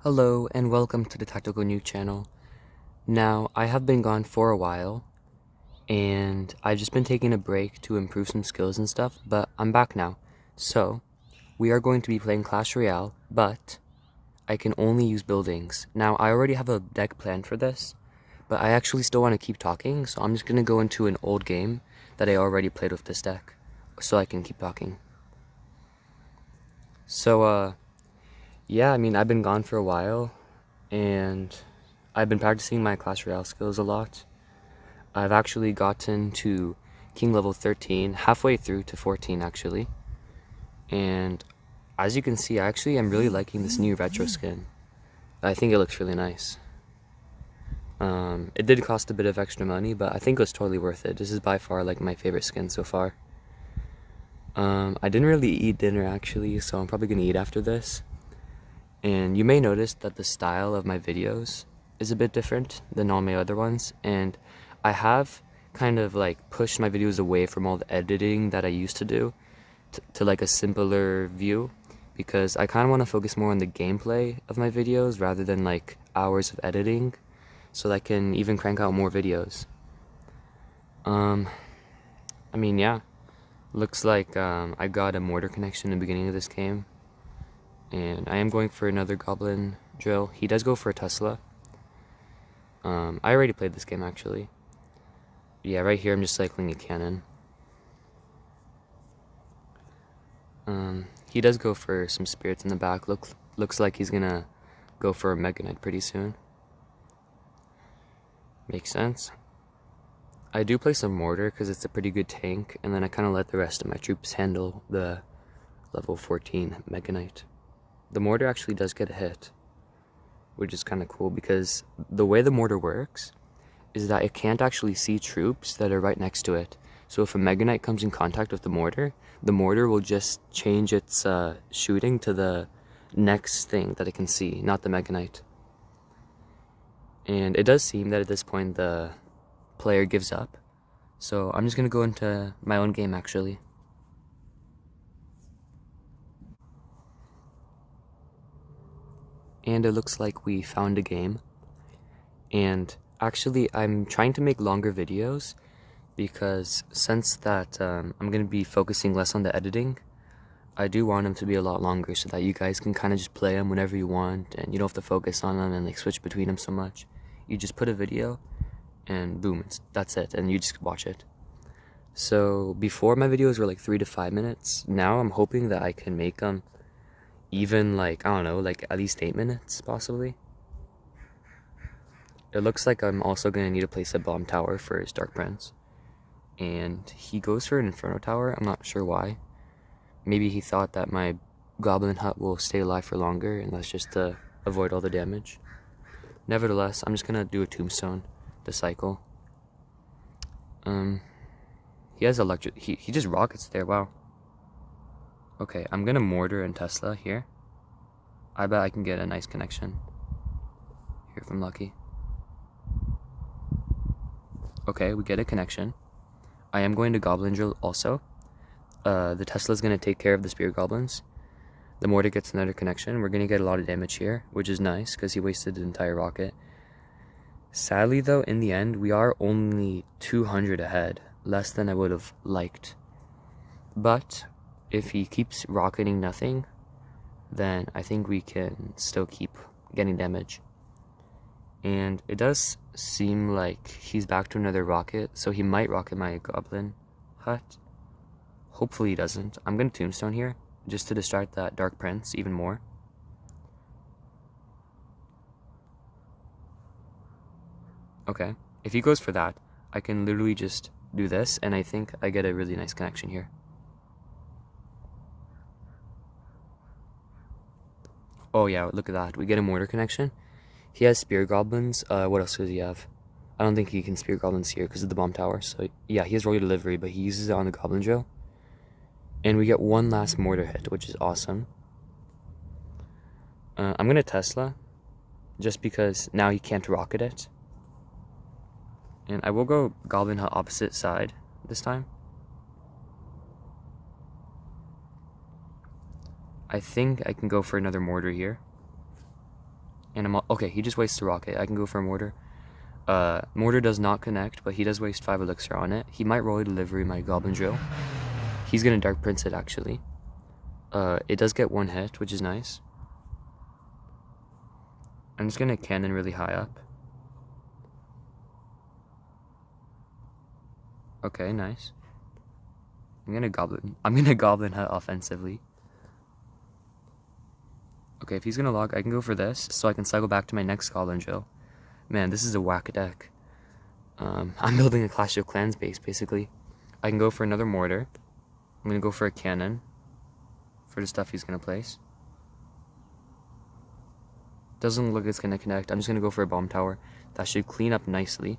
Hello and welcome to the Tactical Nuke channel. Now, I have been gone for a while, and I've just been taking a break to improve some skills and stuff, but I'm back now. So, we are going to be playing Clash Royale, but I can only use buildings. Now, I already have a deck planned for this, but I actually still want to keep talking, so I'm just going to go into an old game that I already played with this deck, so I can keep talking. So, yeah, I mean, I've been gone for a while, and I've been practicing my Clash Royale skills a lot. I've actually gotten to King level 13, halfway through to 14 actually. And as you can see, I actually am really liking this new retro skin. I think it looks really nice. It did cost a bit of extra money, but I think it was totally worth it. This is by far like my favorite skin so far. I didn't really eat dinner actually, so I'm probably gonna eat after this. And you may notice that the style of my videos is a bit different than all my other ones, and I have kind of like pushed my videos away from all the editing that I used to do to like a simpler view, because I kind of want to focus more on the gameplay of my videos rather than like hours of editing, so that I can even crank out more videos. I mean, yeah, looks like I got a mortar connection in the beginning of this game, and I am going for another goblin drill. He does go for a Tesla. I already played this game actually. Yeah, right here I'm just cycling a cannon. He does go for some spirits in the back. Looks like he's gonna go for a Mega Knight pretty soon. Makes sense. I do play some mortar because it's a pretty good tank, and then I kind of let the rest of my troops handle the level 14 Mega Knight. The mortar actually does get a hit, which is kind of cool because the way the mortar works is that it can't actually see troops that are right next to it. So if a Mega Knight comes in contact with the mortar will just change its shooting to the next thing that it can see, not the Mega Knight. And it does seem that at this point the player gives up. So I'm just going to go into my own game actually. And it looks like we found a game. And actually I'm trying to make longer videos, because since that I'm going to be focusing less on the editing, I do want them to be a lot longer so that you guys can kind of just play them whenever you want, and you don't have to focus on them and like switch between them so much. You just put a video and boom, that's it, and you just watch it. So before my videos were like 3 to 5 minutes. Now I'm hoping that I can make them even like, I don't know, like at least 8 minutes possibly. It looks like I'm also going to need to place a bomb tower for his Dark Prince. And he goes for an Inferno Tower. I'm not sure why. Maybe he thought that my Goblin Hut will stay alive for longer, and that's just to avoid all the damage. Nevertheless, I'm just gonna do a Tombstone to cycle. He has electric. He just rockets there. Wow. Okay, I'm gonna mortar and Tesla here. I bet I can get a nice connection here if I'm lucky. Okay, we get a connection. I am going to Goblin Drill also. The Tesla's gonna take care of the Spear Goblins. The mortar gets another connection. We're gonna get a lot of damage here, which is nice because he wasted the entire rocket. Sadly though, in the end, we are only 200 ahead, less than I would have liked. But if he keeps rocketing nothing, then I think we can still keep getting damage. And it does seem like he's back to another rocket, so he might rocket my Goblin Hut. Hopefully he doesn't. I'm gonna Tombstone here, just to distract that Dark Prince even more. Okay, if he goes for that, I can literally just do this, and I think I get a really nice connection here. Oh yeah, look at that. We get a mortar connection. He has Spear Goblins. What else does he have? I don't think he can Spear Goblins here because of the bomb tower. So yeah, he has Royal Delivery, but he uses it on the Goblin Drill. And we get one last mortar hit, which is awesome. I'm gonna Tesla, just because now he can't rocket it. And I will go Goblin Hut opposite side this time. I think I can go for another mortar here. And okay, he just wastes a rocket. I can go for a mortar. Mortar does not connect, but he does waste 5 elixir on it. He might Royal Delivery my Goblin Drill. He's gonna Dark Prince it, actually. It does get 1 hit, which is nice. I'm just gonna cannon really high up. Okay, nice. I'm gonna Goblin Hut offensively. Okay, if he's gonna log, I can go for this, so I can cycle back to my next Goblin Drill. Man, this is a whack deck. I'm building a Clash of Clans base, basically. I can go for another mortar. I'm gonna go for a cannon for the stuff he's gonna place. Doesn't look like it's gonna connect. I'm just gonna go for a bomb tower. That should clean up nicely.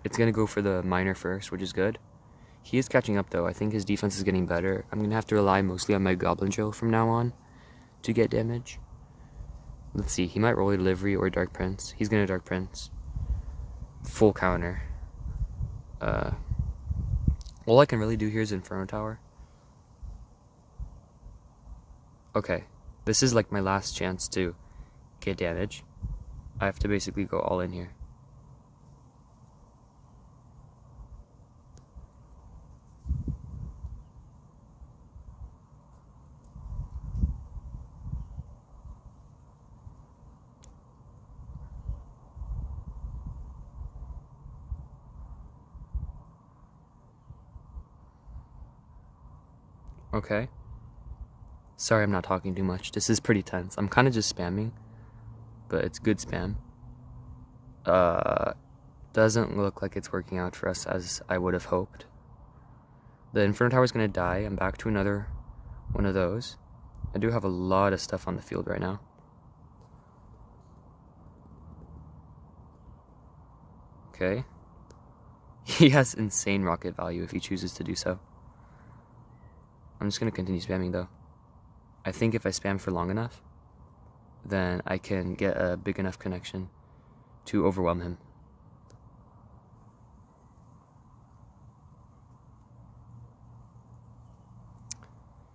It's gonna go for the miner first, which is good. He is catching up though. I think his defense is getting better. I'm gonna have to rely mostly on my Goblin Drill from now on to get damage. Let's see, he might roll a Delivery or Dark Prince. He's gonna Dark Prince. Full counter. All I can really do here is Inferno Tower. Okay, this is like my last chance to get damage. I have to basically go all in here. Okay. Sorry I'm not talking too much. This is pretty tense. I'm kind of just spamming, but it's good spam. Doesn't look like it's working out for us as I would have hoped. The Inferno Tower is going to die. I'm back to another one of those. I do have a lot of stuff on the field right now. Okay. He has insane rocket value if he chooses to do so. I'm just going to continue spamming though. I think if I spam for long enough, then I can get a big enough connection to overwhelm him.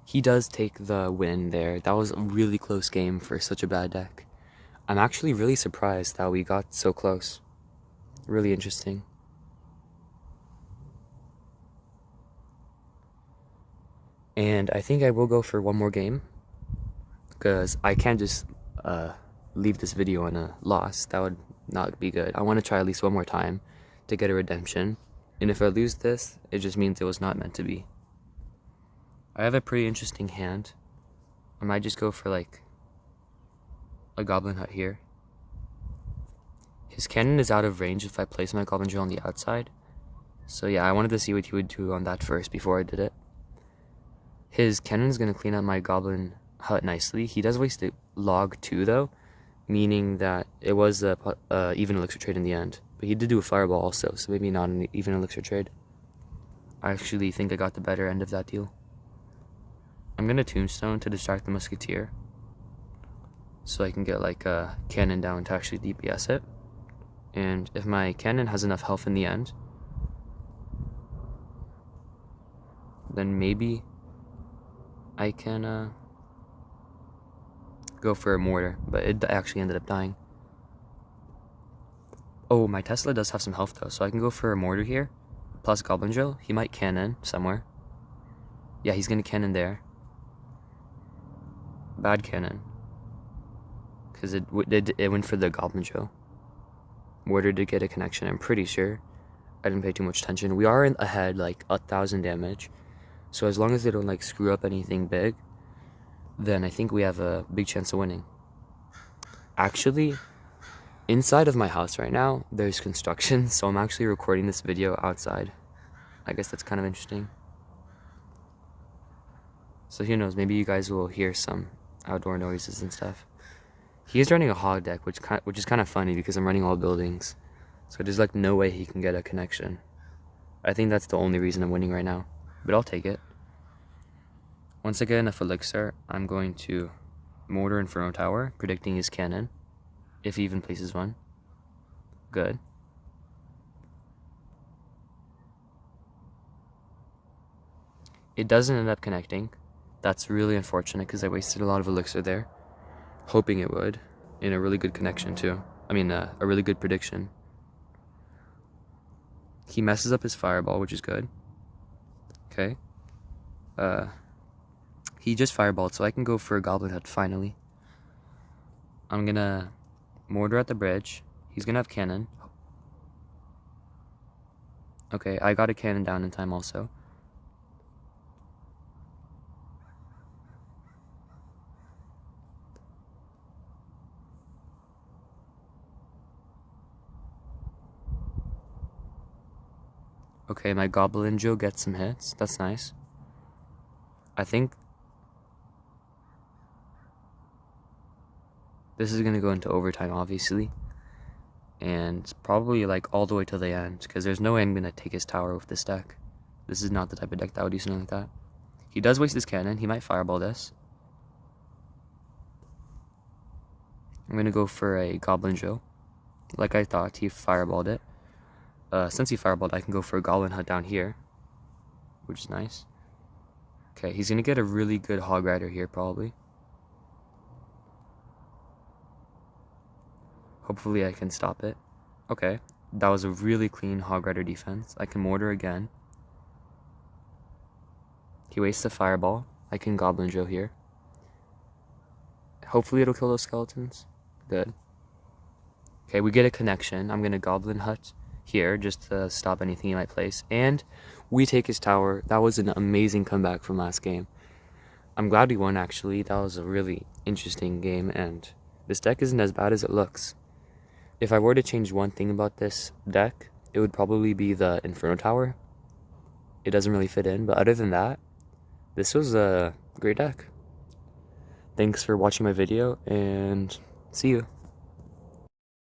He does take the win there. That was a really close game for such a bad deck. I'm actually really surprised that we got so close. Really interesting. And I think I will go for one more game, because I can't just leave this video on a loss. That would not be good. I want to try at least one more time to get a redemption. And if I lose this, it just means it was not meant to be. I have a pretty interesting hand. I might just go for like a Goblin Hut here. His cannon is out of range if I place my Goblin Drill on the outside. So yeah, I wanted to see what he would do on that first before I did it. His cannon is going to clean up my Goblin Hut nicely. He does waste a log 2 though, meaning that it was a even elixir trade in the end. But he did do a fireball also, so maybe not an even elixir trade. I actually think I got the better end of that deal. I'm going to Tombstone to distract the Musketeer, so I can get like a cannon down to actually DPS it. And if my cannon has enough health in the end, then maybe I can go for a mortar, but it actually ended up dying. Oh, my Tesla does have some health though, so I can go for a mortar here, plus Goblin Drill. He might cannon somewhere. Yeah, he's gonna cannon there. Bad cannon, because it went for the Goblin Drill. Mortar did get a connection, I'm pretty sure. I didn't pay too much attention. We are ahead like 1,000 damage. So as long as they don't like screw up anything big, then I think we have a big chance of winning. Actually, inside of my house right now, there's construction, so I'm actually recording this video outside. I guess that's kind of interesting. So who knows, maybe you guys will hear some outdoor noises and stuff. He is running a hog deck, which is kind of funny because I'm running all buildings. So there's like no way he can get a connection. I think that's the only reason I'm winning right now. But I'll take it. Once I get enough elixir, I'm going to mortar Inferno Tower, predicting his cannon, if he even places one. Good. It doesn't end up connecting. That's really unfortunate because I wasted a lot of elixir there, hoping it would. in a really good connection too. I mean, a really good prediction. He messes up his fireball, which is good. Okay. He just fireballed, so I can go for a Goblin Hut finally. I'm gonna mortar at the bridge. He's gonna have cannon. Okay, I got a cannon down in time also. Okay, my Goblin Joe gets some hits. That's nice. I think this is gonna go into overtime, obviously. And probably like all the way to the end, because there's no way I'm gonna take his tower with this deck. This is not the type of deck that would do something like that. He does waste his cannon. He might fireball this. I'm gonna go for a Goblin Joe. Like I thought, he fireballed it. Since he fireballed, I can go for a Goblin Hut down here, which is nice. Okay, he's gonna get a really good Hog Rider here, probably. Hopefully I can stop it. Okay, that was a really clean Hog Rider defense. I can mortar again. He wastes a fireball. I can Goblin Joe here. Hopefully it'll kill those skeletons. Good. Okay, we get a connection. I'm gonna Goblin Hut here just to stop anything he might place. And we take his tower. That was an amazing comeback from last game. I'm glad we won, actually. That was a really interesting game, and this deck isn't as bad as it looks. If I were to change one thing about this deck, it would probably be the Inferno Tower. It doesn't really fit in, but other than that, this was a great deck. Thanks for watching my video, and see you.